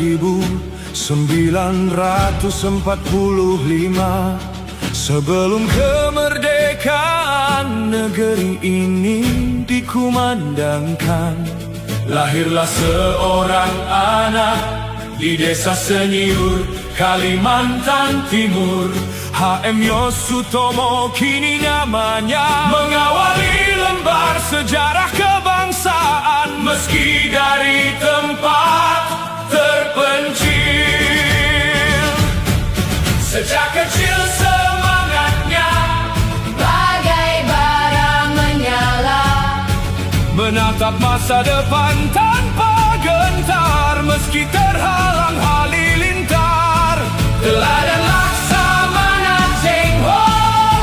1945, sebelum kemerdekaan negeri ini dikumandangkan, lahirlah seorang anak di desa Senyiur, Kalimantan Timur. HM Yosutomo kini namanya, mengawali lembar sejarah kebangsaan, meski dari tempat terpencil. Sejak kecil semangatnya bagai bara menyala, menatap masa depan tanpa gentar, meski terhalang halilintar. Teladan Laksamana Cheng Ho,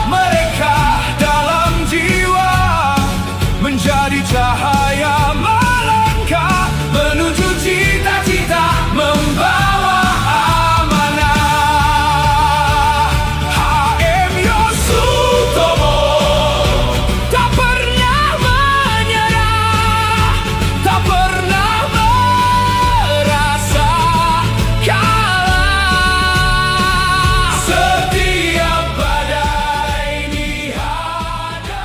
mereka dalam jiwa menjadi cahaya melangkah menuju cita-cita, membawa amanah. HM Yosutomo tak pernah menyerah, tak pernah merasa kalah. Setiap badai dihadapi.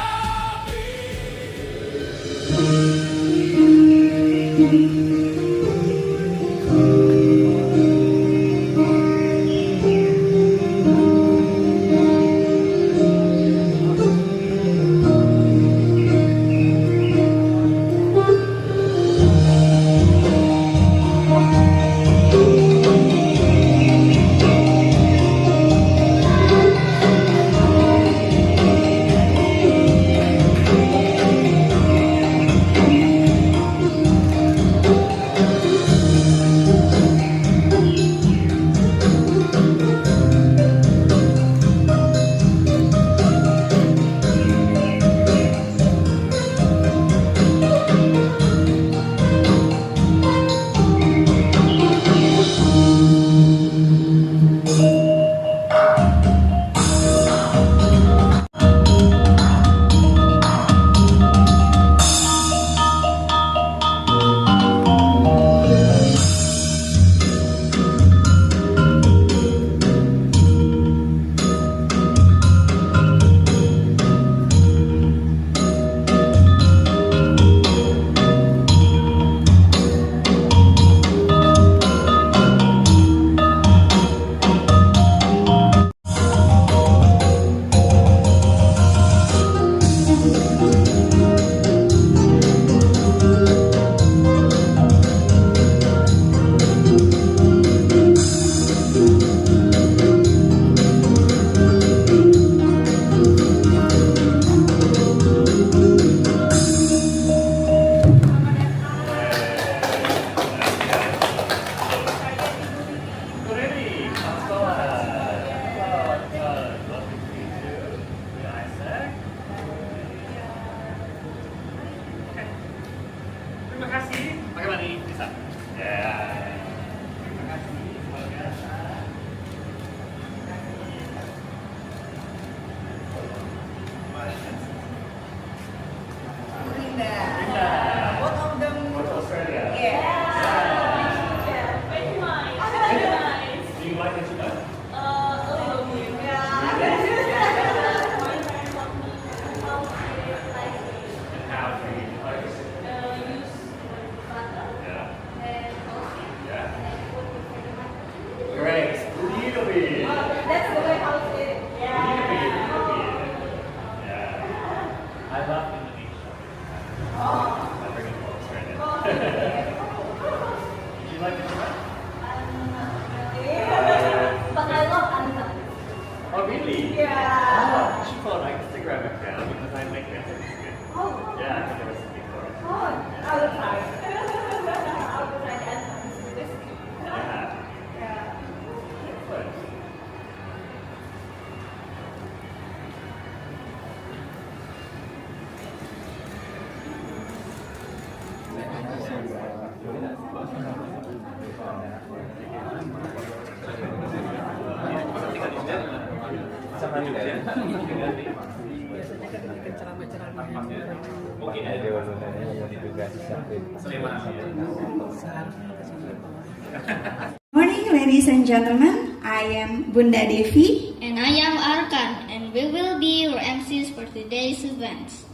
Terima kasih. Bagaimana nih? Bisa? Ya. Terima kasih. Luar biasa. Linda. Linda. Both of them. Go to Australia. Yeah. Very nice. Very nice. Do you like it too much? A little bit. Yeah. My friends told me how they like And how do you like it? use butter Yeah. and coffee Yeah. and put it in the microwave. Great. Little bit. That's the way how to say it. Little bit. Little bit. Yeah. I love Indonesia. I bring it to Australia. Do you like it too much? But I love Anta. Oh, really? Yeah. Oh, you should follow my Instagram account because I make recipes good. Oh. Yeah, I can do a recipe for it. Oh, I will try. I will try the answer. Yeah. Yeah. Excellent. Mungkin ada diduga Sleman. sampai Morning, ladies and gentlemen. I am Bunda Devi. And I am Arkan, and we will be your MCs for today's events.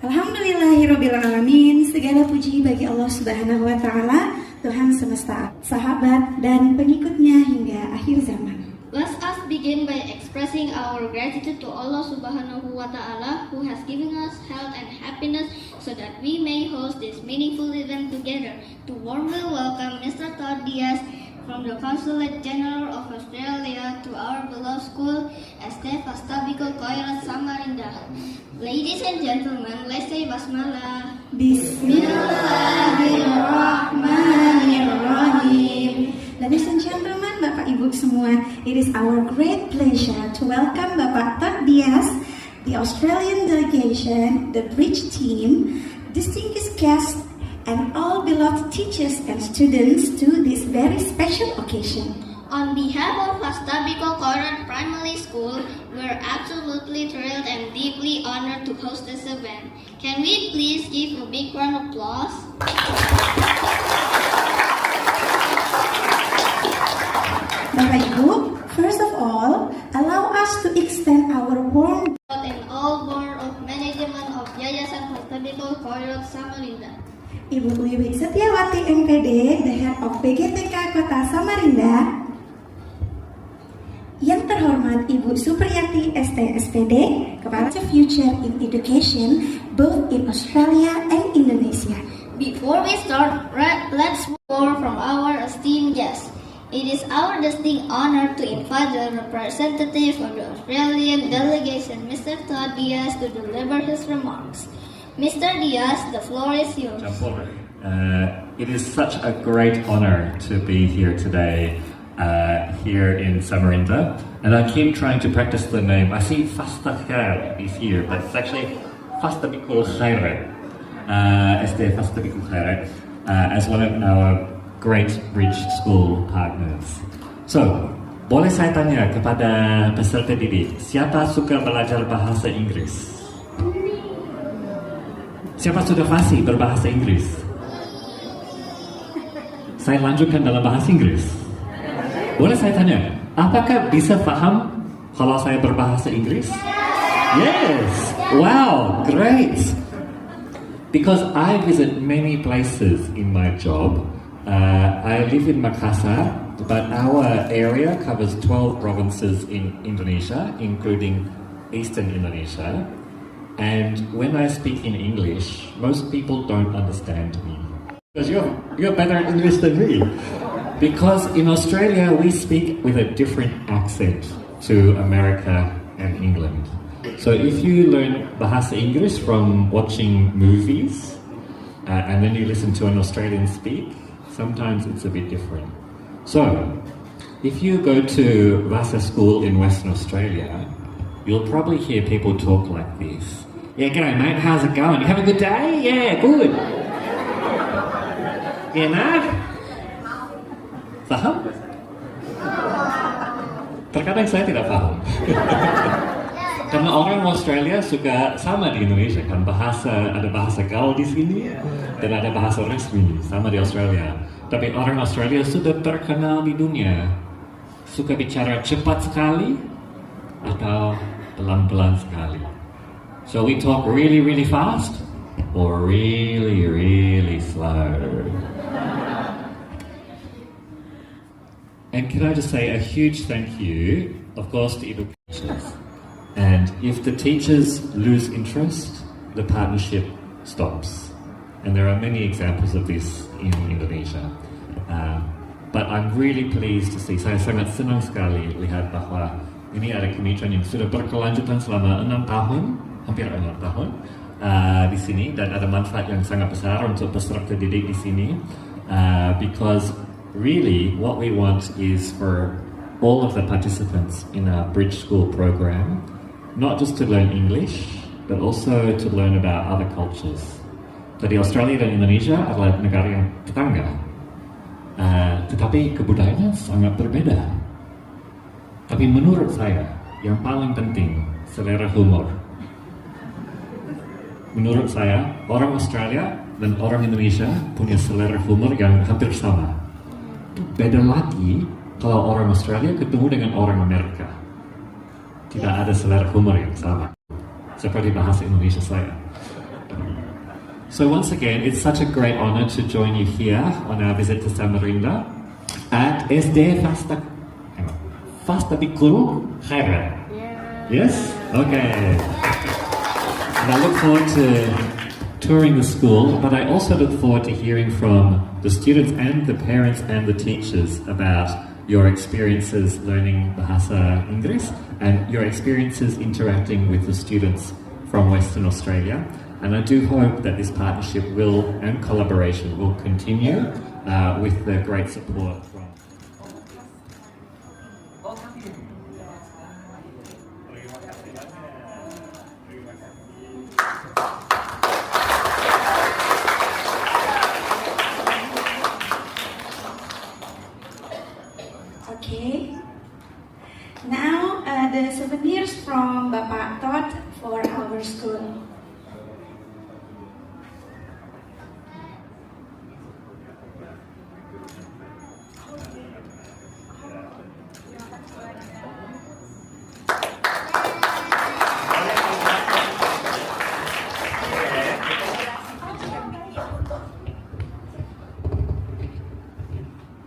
Alhamdulillahirobbilalamin. Segala puji bagi Allah Subhanahu wa Ta'ala, Tuhan semesta, sahabat dan pengikutnya hingga akhir zaman. Let us begin by expressing our gratitude to Allah Subhanahu wa Ta'ala who has given us health and happiness so that we may host this meaningful event together. To warmly welcome Mr. Todd Diaz from the Consulate General of Australia to our beloved school, ST Fastabikul Khairat Samarinda. Ladies and gentlemen, let's say Basmalah. Bismillahirrahmanirrahim. Ladies and gentlemen, Bapak Ibu semua, it is our great pleasure to welcome Bapak Todd Diaz, the Australian delegation, the bridge team, distinguished guests, and all beloved teachers and students to this very special occasion. On behalf of Fastabikul Khairat Primary School, we're absolutely thrilled and deeply honored to host this event. Can we please give a big round of applause? Bapak Ibu, first of all, allow us to extend our warm And all board of management of Yayasan Fastabikul Khairat Samarinda. Ibu Wiwi Setiawati MPD, the head of PGTK Kota Samarinda. Yang terhormat Ibu Supriyati ST SPD, Kepala Future in Education, both in Australia and Indonesia. Before we start, let's hear from our esteemed guests. It is our distinct honor to invite the representative of the Australian delegation, Mr. Todd Diaz, to deliver his remarks. Mr. Diaz, the floor is yours. It is such a great honor to be here today, here in Samarinda, and I keep trying to practice the name. I see Fastakar is here, but it's actually Fastabikul Khairat, ST Fastabikul Khairat, as one of our great bridge school partners. So, boleh saya tanya kepada peserta didik, siapa suka belajar bahasa Inggris? Siapa sudah fasih berbahasa Inggris? Saya lanjutkan dalam bahasa Inggris. Boleh saya tanya, apakah bisa paham kalau saya berbahasa Inggris? Yes! Wow, great! Because I visit many places in my job. I live in Makassar, but our area covers 12 provinces in Indonesia, including Eastern Indonesia. And when I speak in English, most people don't understand me. Because you're better at English than me. Because in Australia, we speak with a different accent to America and England. So if you learn Bahasa English from watching movies, and then you listen to an Australian speak, sometimes it's a bit different. So, if you go to Bahasa school in Western Australia, you'll probably hear people talk like this. Yeah, g'day mate, how's it going? You have a good day? Yeah, good. Yeah, nah? Faham? Terkadang saya tidak paham. Karena orang Australia suka sama di Indonesia kan, ada bahasa gaul di sini dan ada bahasa resmi sama di Australia. Tapi orang Australia sudah terkenal di dunia suka bicara cepat sekali atau pelan-pelan sekali. So we talk really, really fast or really, really slow. And can I just say a huge thank you, of course, to Ibu teachers. And if the teachers lose interest, the partnership stops. And there are many examples of this in Indonesia. But I'm really pleased to see, saya sangat senang sekali lihat bahwa ini ada kemitraan yang sudah berkelanjutan selama 6 tahun, hampir 6 tahun di sini, dan ada manfaat yang sangat besar untuk peserta didik di sini. Because really what we want is for all of the participants in our Bridge School program not just to learn English, but also to learn about other cultures. Jadi Australia dan Indonesia adalah negara yang tetangga, tetapi kebudayaannya sangat berbeda. Tapi menurut saya, yang paling penting, selera humor. Menurut saya, orang Australia dan orang Indonesia punya selera humor yang hampir sama. itu beda lagi kalau orang Australia ketemu dengan orang Amerika. Tidak ada selera humor yang sama, seperti bahasa Indonesia saya. So once again, it's such a great honor to join you here on our visit to Samarinda at SD Fasta Bikuru Khairat. Yes? Okay. And I look forward to touring the school, but I also look forward to hearing from the students and the parents and the teachers about your experiences learning Bahasa Inggris and your experiences interacting with the students from Western Australia. And I do hope that this partnership and collaboration will continue with the great support from. Okay. Now the souvenirs from Bapak Todd for our school.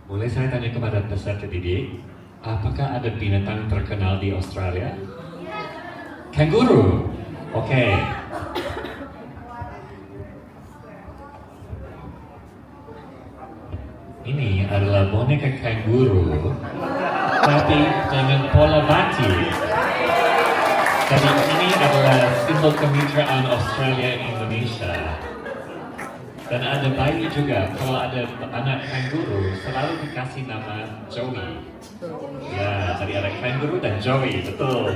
Boleh saya tanya kepada peserta didik, apakah ada binatang terkenal di Australia? Kanguru. Oke. Ini adalah boneka kanguru, tapi dengan pola batu. Jadi ini adalah simbol kemitraan Australia Indonesia. Dan ada bayi juga, kalau ada anak kanguru selalu dikasih nama Joey. Ya, tadi ada kanguru dan Joey, betul.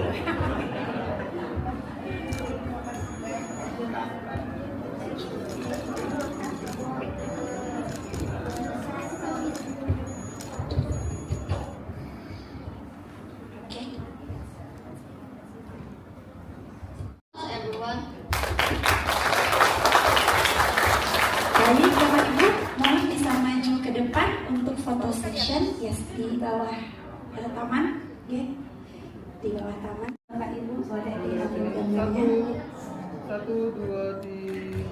Everyone. Baik, Bapak Ibu, mohon bisa maju ke depan untuk foto session. Yes, di bawah taman. Okay. Di bawah taman. Bapak Ibu boleh diambil gambarnya. Satu, dua, tiga.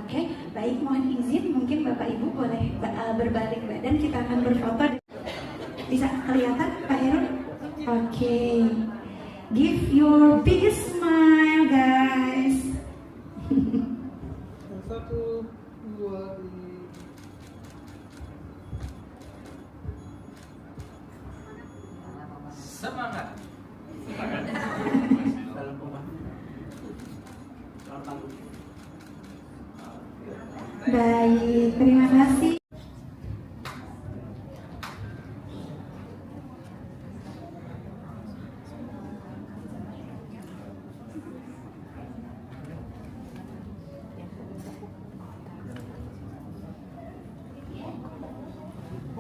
Oke, baik, mohon izin. Mungkin Bapak Ibu boleh berbalik badan. Kita akan berfoto. Bisa kelihatan, Pak Heru? Oke. Give your biggest smile, guys. Satu, dua, tiga. Semangat. Baik, terima kasih.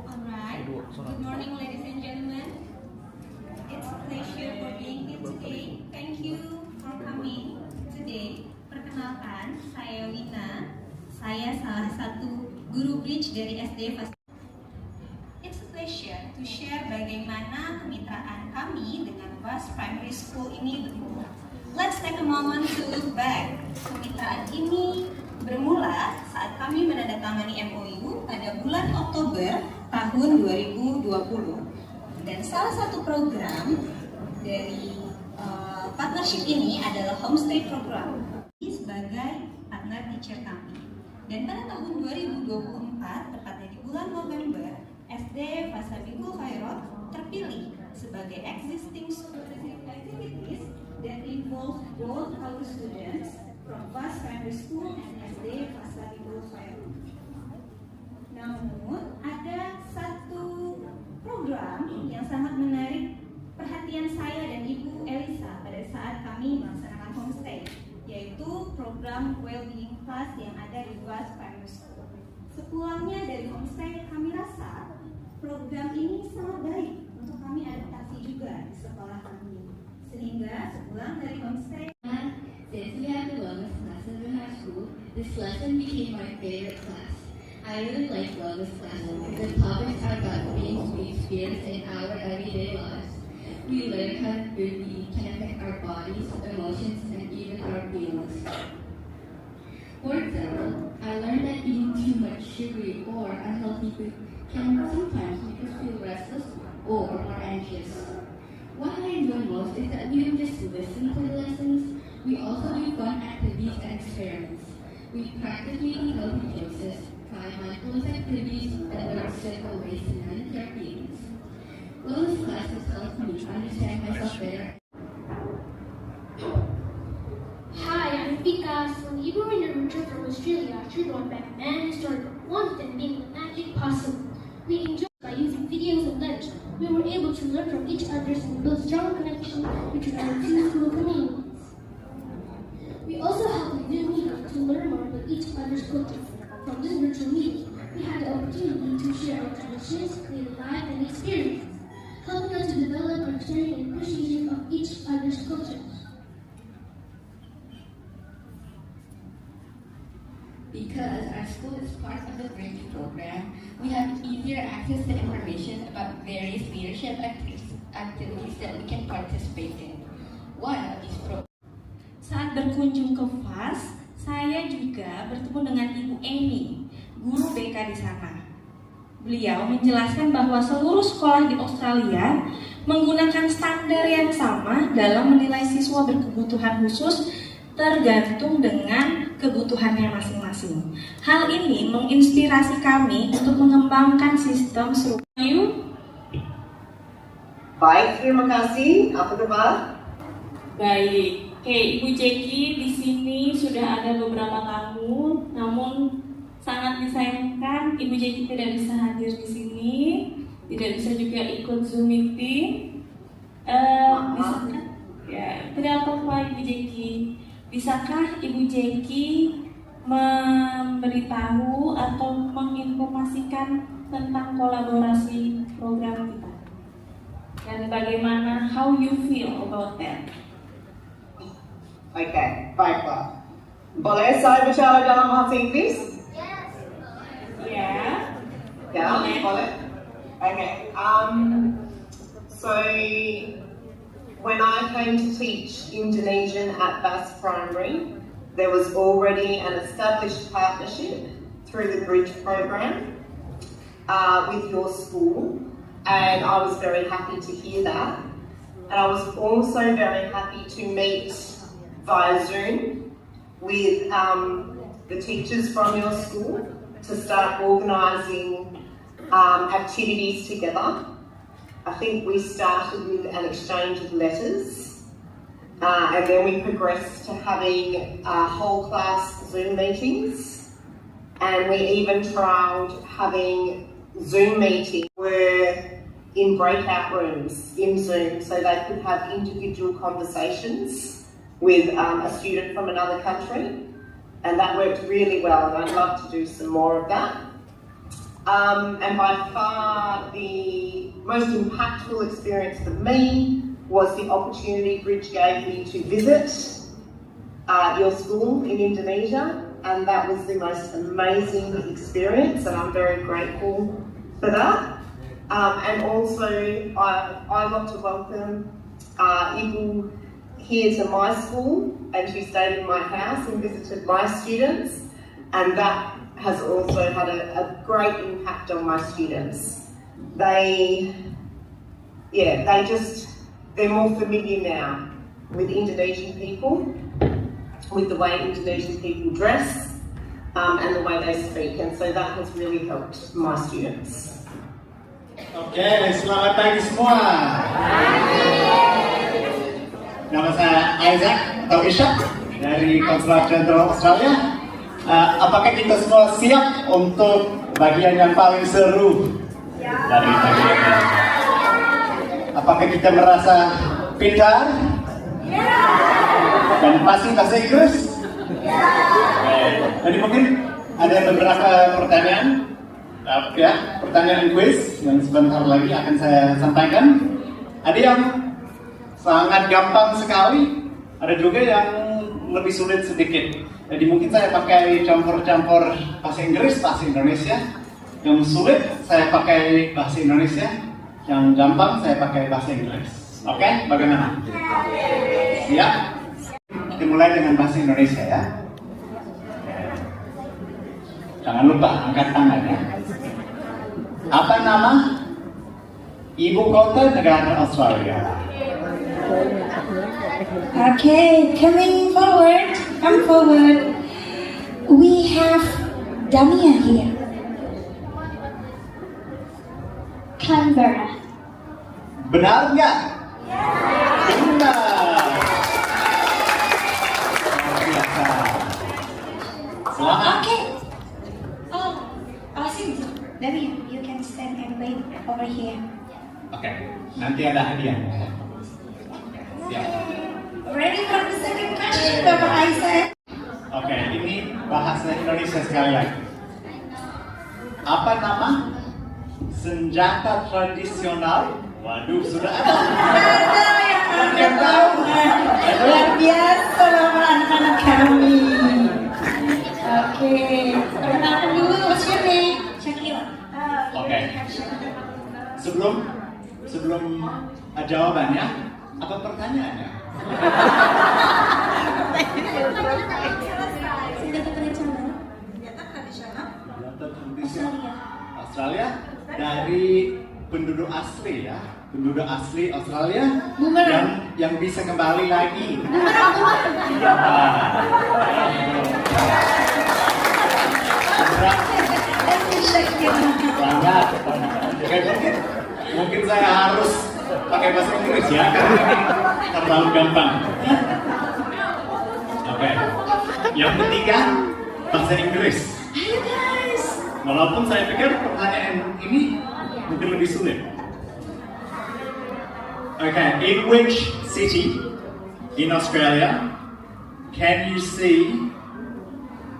Alright. Good morning, ladies and gentlemen. It's a pleasure for being here today. Thank you for coming today. Perkenalkan, saya Wina. Saya salah satu guru bridge dari SD Fast. It's a pleasure to share bagaimana kemitraan kami dengan Vas Primary School ini bermula. Let's take a moment to look back. Kemitraan ini bermula saat kami menandatangani MOU pada bulan Oktober tahun 2020. Dan salah satu program dari partnership ini adalah homestay program sebagai partner teacher kami. Dan pada tahun 2024, tepatnya di bulan November, SD Fasabikul Khairat terpilih sebagai existing student activities that involve both our students from Vas Primary School and SD Fasabikul Khairat. Namun, ada satu program yang sangat menarik perhatian saya dan Ibu Elisa pada saat kami melaksanakan homestay, yaitu program Wellbeing Class yang ada di Vas Primary School. Sepulangnya dari homestay, kami rasa program ini sangat baik untuk kami adaptasi juga di sekolah kami. Sehingga sepulang dari homestay, Since we have the longest class in the high school, This lesson became my favorite class. I really like wellness classes because the topics are about things we experience in our everyday lives. We learn how food we eat can affect our bodies, emotions, and even our feelings. For example, I learned that eating too much sugary or unhealthy food can sometimes make us feel restless or more anxious. What I enjoy most is that we don't just listen to the lessons, we also do fun activities and experiments. We practically eat healthy choices, try mindfulness activities, and learn simple ways to manage our feelings. Wellness classes help me understand myself better. Hi, I'm Vikas. When we were in a retreat from Australia, we brought back many stories of wonders and made the magic possible. We enjoyed by using videos and letters. We were able to learn from each other and build strong connections between our two school communities. We also held a Zoom meeting to learn more about each other's culture. From this virtual meeting, we had the opportunity to share our traditions, daily life, and experiences, helping us to develop understanding and appreciation of each other's cultures. Because our school is part of the Bridge program, we have easier access to information about various leadership activities that we can participate in. One of these programs. Saat berkunjung ke FAS, saya juga bertemu dengan Ibu Amy, guru BK di sana. Beliau menjelaskan bahwa seluruh sekolah di Australia menggunakan standar yang sama dalam menilai siswa berkebutuhan khusus tergantung dengan kebutuhannya masing-masing. Hal ini menginspirasi kami untuk mengembangkan sistem serupa. Baik, terima kasih. Apa kabar? Baik. Oke, Ibu Jeki, di sini sudah ada beberapa tamu, namun sangat disayangkan Ibu Jeki tidak bisa hadir di sini, tidak bisa juga ikut Zoom meeting. Bisakah? Ya, tidak apa-apa Ibu Jeki. Bisakah Ibu Jeki memberitahu atau menginformasikan tentang kolaborasi program kita? Dan bagaimana, how you feel about that? Okay, baiklah. Boleh saya bicara dalam bahasa Inggris? Ya. Ya, boleh. Okay. So when I came to teach Indonesian at Bass Primary, there was already an established partnership through the Bridge program with your school, and I was very happy to hear that. And I was also very happy to meet via Zoom with the teachers from your school to start organising activities together. I think we started with an exchange of letters and then we progressed to having whole class Zoom meetings, and we even trialled having Zoom meetings where in breakout rooms in Zoom so they could have individual conversations with a student from another country, and that worked really well, and I'd love to do some more of that. And by far the most impactful experience for me was the opportunity Bridge gave me to visit your school in Indonesia, and that was the most amazing experience, and I'm very grateful for that. And also I got to welcome Ibu here to my school, and she stayed in my house and visited my students, and that has also had a great impact on my students. They're more familiar now with Indonesian people, with the way Indonesian people dress, and the way they speak, and so that has really helped my students. Oke, selamat pagi semua. Nama saya Isaac atau Ishak dari Konsulat Jenderal Australia. Apakah kita semua siap untuk bagian yang paling seru dari bagian ini? Apakah kita merasa pintar? Dan pasti bahasa Inggris? Jadi mungkin ada beberapa pertanyaan. Pertanyaan quiz yang sebentar lagi akan saya sampaikan. Ada yang sangat gampang sekali, ada juga yang lebih sulit sedikit. Jadi mungkin saya pakai campur-campur bahasa Inggris, bahasa Indonesia. Yang sulit saya pakai bahasa Indonesia, yang gampang saya pakai bahasa Inggris. Oke, bagaimana? Siap? Kita mulai dengan bahasa Indonesia ya. Jangan lupa angkat tangan ya. Apa nama ibu kota negara Australia? Okay, come forward. We have Damia here. Canberra. Benar nggak? Benar. Luar biasa. Selamat. Okay. Awesome. Damia, you can stand and wait over here. Oke, nanti ada hadiah. Siap. Ready for the second question, Bapak Isaac? Oke, ini bahasa Indonesia sekali lagi. Apa nama senjata tradisional? Waduh, sudah ada. Yang tahu. Luar biasa Bapak anak-anak kami. Oke, perkenalkan dulu, what's your name? Shakila. Oke. Sebelum jawabannya, apa pertanyaannya? Senjata tradisional. Australia dari penduduk asli ya, penduduk asli Australia yang bisa kembali lagi. Sangat. Mungkin saya harus pakai bahasa Inggris ya, karena ini terlalu gampang. Oke. Yang ketiga bahasa Inggris. Ayo guys. Walaupun saya pikir pertanyaan ini mungkin lebih sulit. Okay, in which city in Australia can you see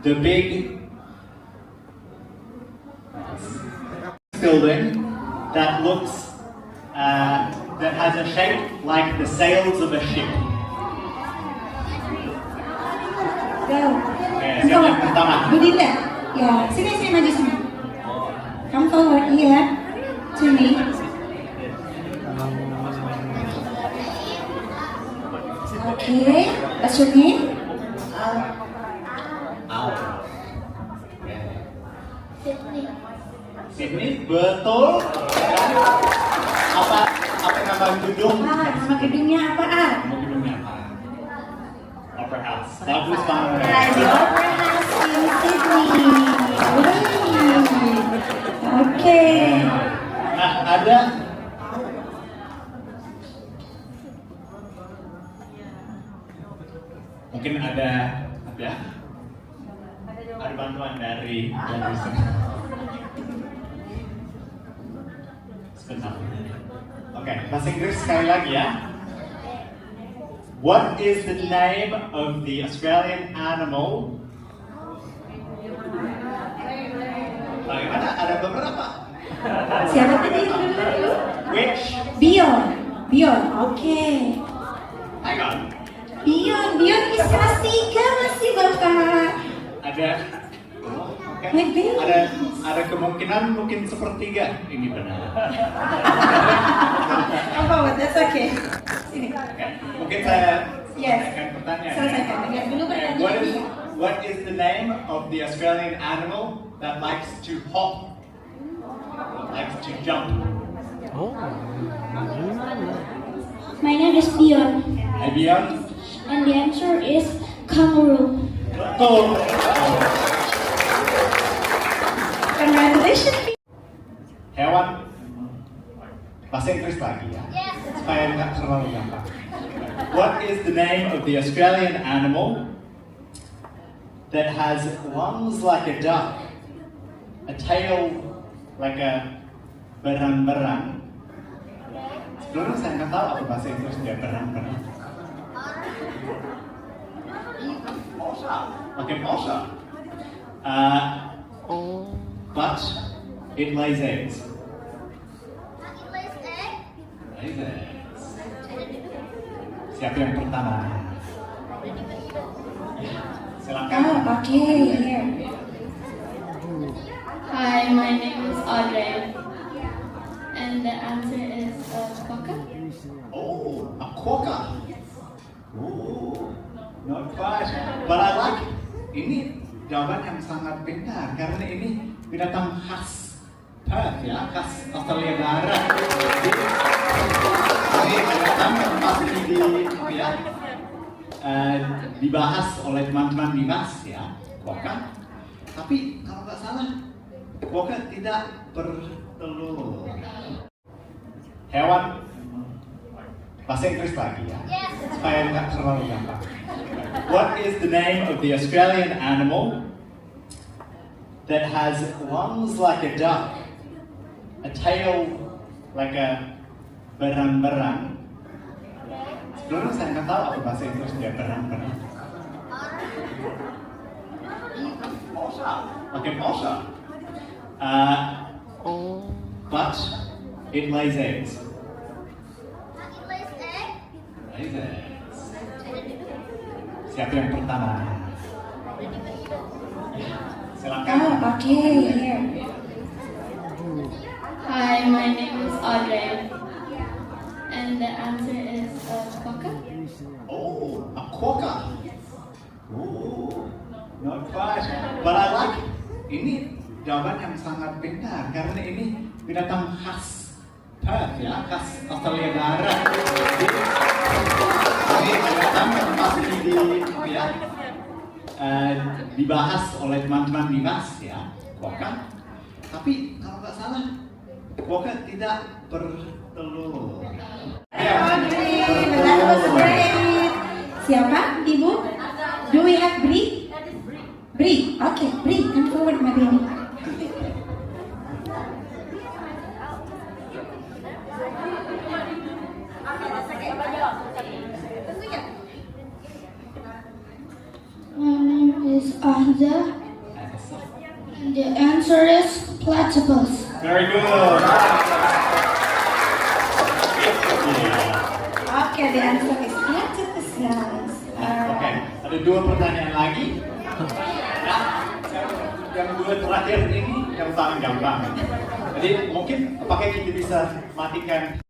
the big building that looks that has a shape like the sails of a ship? Go. Okay, siapa yang pertama? Budinda. Ya, sini maju sini. Come forward here to me. Okay, what's your name? Sydney. Sydney, betul. Apa nama gedung? Nama gedungnya apa? Nama gedungnya apa? Opera House. Bagus banget. The Opera House in Sydney. Oke. Nah, ada mungkin ada apa ya? Ada bantuan dari sini. Sebentar. Oke, bahasa Inggris sekali lagi ya. What is the name of the Australian animal? Bagaimana? Ada beberapa. Siapa tadi dulu? Which? Bion. Oke. Hang on. Bion is kelas 3 masih Bapak. Ada. Oke. Ada kemungkinan mungkin sepertiga ini benar. Apa? That's okay. Sini. Okay. Mungkin saya Yes. akan pertanyaan. Selesaikan. Lihat dulu pertanyaannya. What is the name of the Australian animal that likes to hop? Likes to jump? My name is Dion, Hey, Bion? and the answer is kangaroo. Betul. Congratulations. Hewan. Bahasa Inggris lagi ya. Supaya nggak terlalu gampang. What is the name of the Australian animal that has lungs like a duck, a tail like a berang-berang? Sebelumnya saya nggak tahu apa bahasa Inggris dia berang-berang. Pakai mosa. But it lays eggs. Lays eggs. Siapa yang pertama? Silakan. Okay, here. Hi, my name is Audrey. And the answer is quokka. Oh, a quokka. Oh, not quite. But I like it. Ini jawaban yang sangat pintar karena ini binatang khas Perth ya, khas Australia Barat. Jadi binatang yang pasti dibahas oleh teman-teman Dimas ya, quokka. Tapi kalau nggak salah, quokka tidak bertelur. Hewan bahasa Inggris lagi ya, supaya nggak terlalu gampang. What is the name of the Australian animal that has lungs like a duck, a tail like a berang-berang? Sebelumnya saya nggak tahu apa bahasa Inggris dia berang-berang. Like an otter. But it lays eggs. Lays eggs. Siapa yang pertama? Silakan. Okay, here. Hi, my name is Audrey. And the answer is quokka. Oh, a quokka. Oh, not quite. But I like it. Ini jawaban yang sangat pintar karena ini binatang khas Perth ya, khas Australia Barat. Jadi binatang yang pasti dibahas oleh teman-teman Dimas ya, quokka. Tapi kalau nggak salah, quokka tidak bertelur. That was great. Siapa? Ibu? Do we have Bri? Bri, okay, Bri, come forward, my baby. My name is Ahza. The answer is platypus. Very good. Okay, the answer is platypus, guys. Oke, ada dua pertanyaan lagi. Nah, yang dua terakhir ini yang paling gampang. Jadi mungkin apakah kita bisa matikan?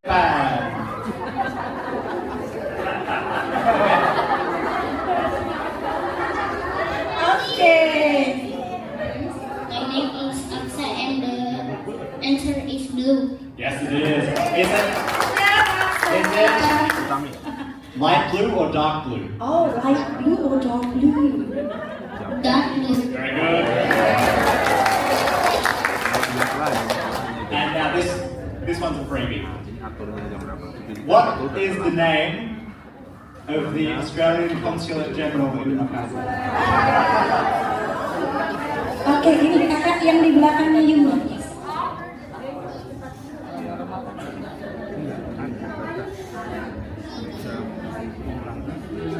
Okay. My name is Aksa and the answer is blue. Yes, it is. Is it light blue or dark blue? Oh, light blue or dark blue? Dark blue. Very good. And now this one's a freebie. What is the name of the Australian Consulate General in Makassar? Oke, ini kakak yang di belakangnya Yuma.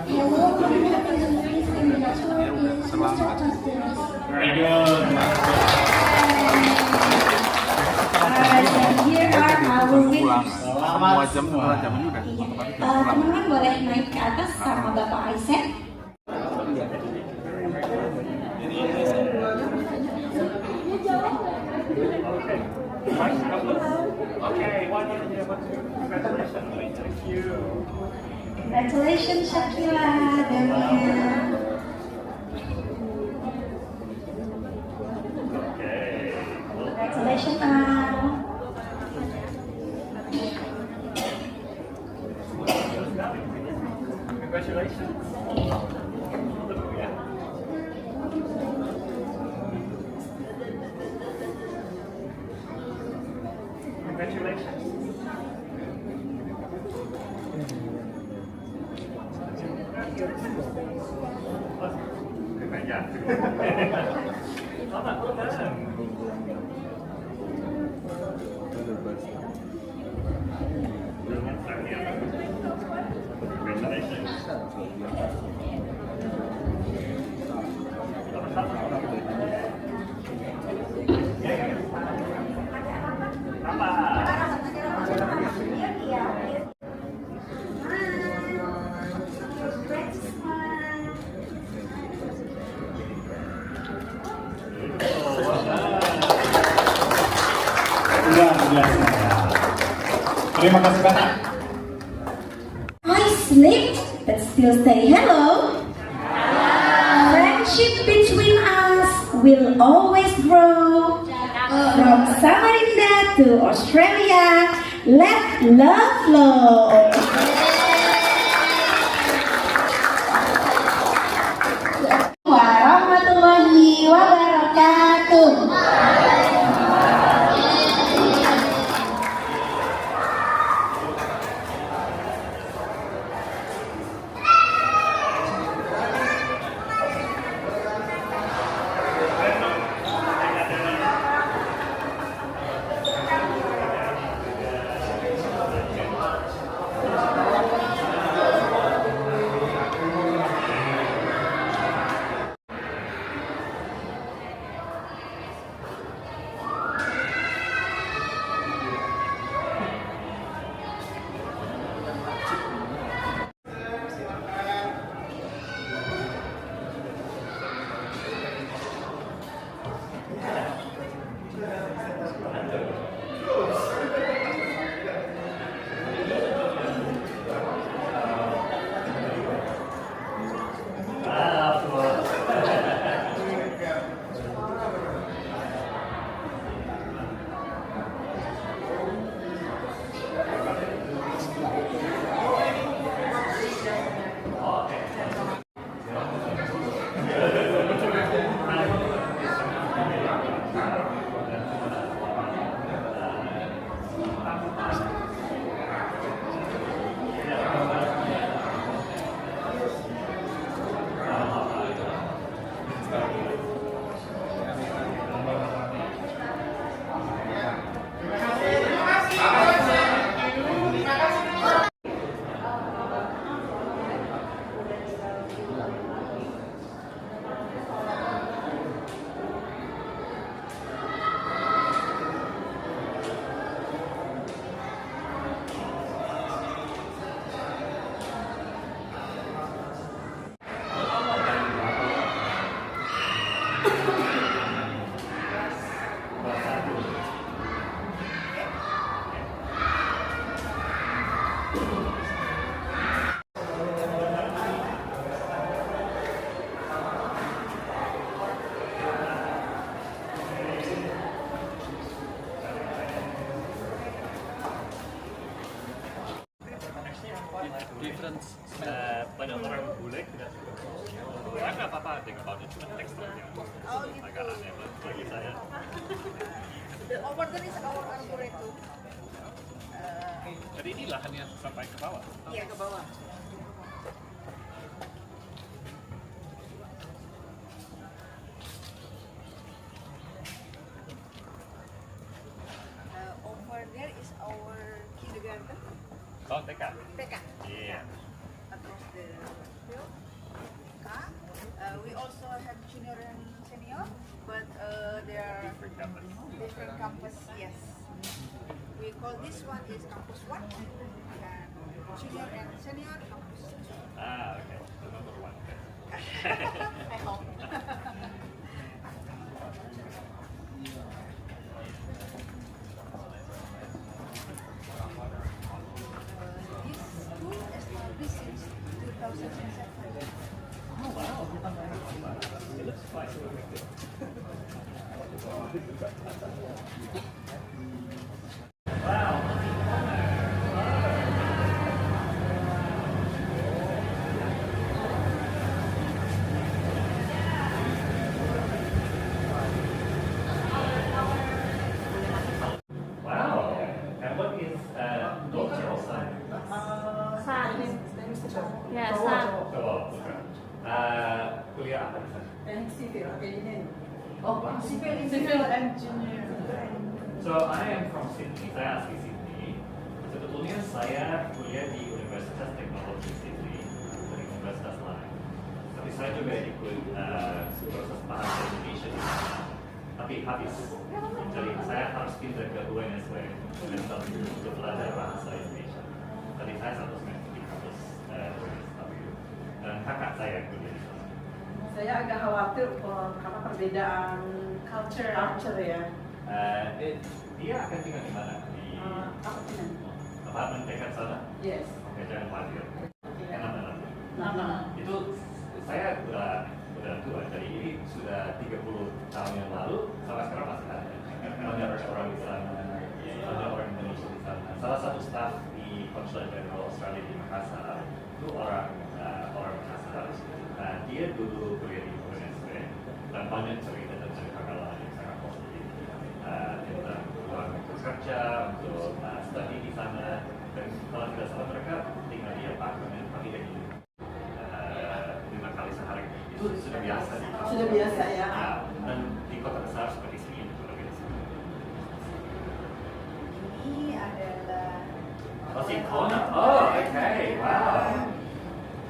Hello, my name is and the answer is Mr. Justice. Very good. And here are our winners. Selamat semua. Teman-teman boleh naik ke atas sama Bapak Isaac. Congratulations, Shakira, Damian. Congratulations, Al. Terima kasih banyak. I slipped, but still say hello. Friendship between us will always grow. From Samarinda to Australia, let love flow. Warahmatullahi wabarakatuh. Difference pada orang bule tidak nggak apa-apa think about it, cuma teksturnya agak aneh bagi saya. Over there is our arboretum. Jadi ini lahannya sampai ke bawah. Iya, ke bawah. Over there is our kindergarten. Oh, TK. TK. Iya. Across the field. We also have junior and senior, but they are different campus. Yes. We call this one is campus 1, and junior and senior campus 2. Ah, okay. So number 1. I hope. This school established since 2007. Oh wow. It looks quite good. Wow. And what is doctoral science? Ya, San. Cowok, bukan. Kuliah apa di sana? Civil engineering. Oh, wow. Civil engineer. So I am from Sydney. Saya asli Sydney. Sebetulnya saya kuliah di Universitas Teknologi Sydney dari Universitas lain. Tapi saya juga ikut proses bahasa Indonesia di sana. Tapi habis. Jadi saya harus pindah ke UNSW untuk belajar bahasa Indonesia. Tadi saya satu semester di kampus UNSW. Dan kakak saya kuliah di sana. Saya agak khawatir karena perbedaan culture ya. Dia akan tinggal di mana? Di Apa apartemen dekat sana? Yes. Oke, jangan khawatir. Enak. Lama. Itu saya udah tua, jadi ini sudah 30 tahun yang lalu, sampai sekarang masih ada. Banyak orang di sana, banyak orang Indonesia di sana. Salah satu staf di Konsulat Jenderal Australia di Makassar itu orang Makassar. Nah, dia dulu kuliah di UNSW dan banyak cerita tentang pengalaman yang sangat positif tentang peluang untuk kerja, untuk studi di sana. Dan kalau tidak salah mereka tinggal di apartemen paling dari 5 kali sehari. Itu sudah biasa. Sudah biasa ya. Nah, dan di kota besar seperti sini itu sudah biasa. Ini adalah Masih Kona. Oh, oke.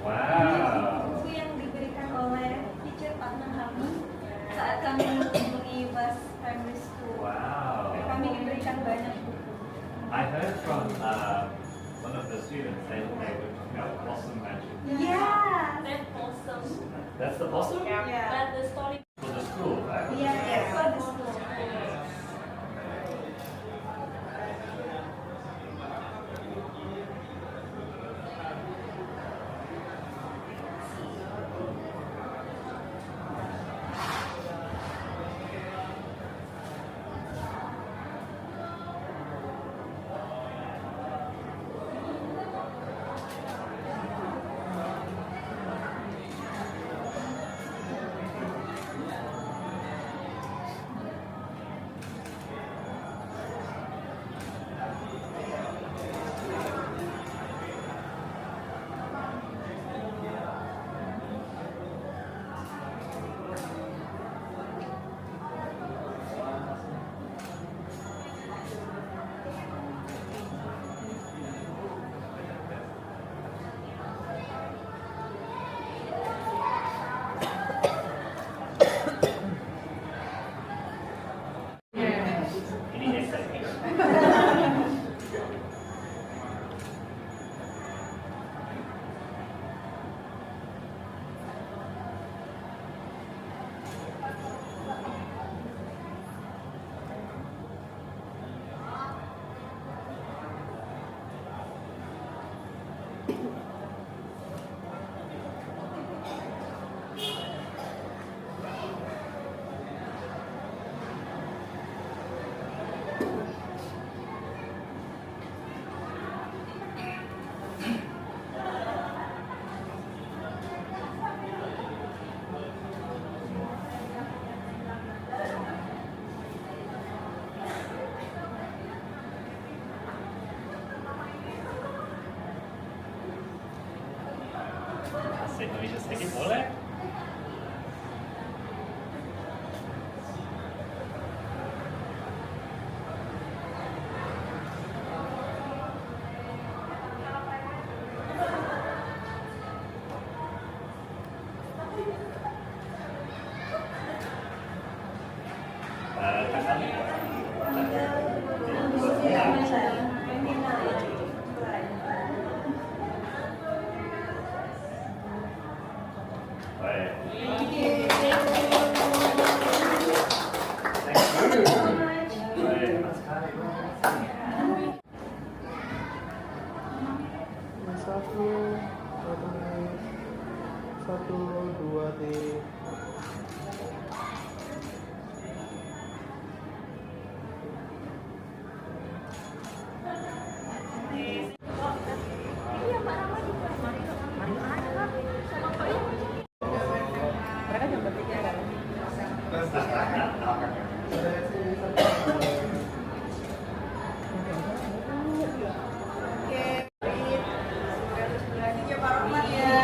Wow. Buku yang diberikan oleh teacher partner kami saat kami mengunjungi Bass Primary School. Wow. Kami diberikan banyak buku. I heard from one of the students saying they were talking about Blossom Magic. Yeah. That awesome. That's the Blossom? Yeah. But the story. For the school, right? Yeah. For the school. Ini essay. Bahasa Indonesia sedikit boleh? Satu, dua, tiga. mereka jam bertiga kan? Oke, congratulations ya Pak Rohman ya.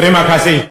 Terima kasih.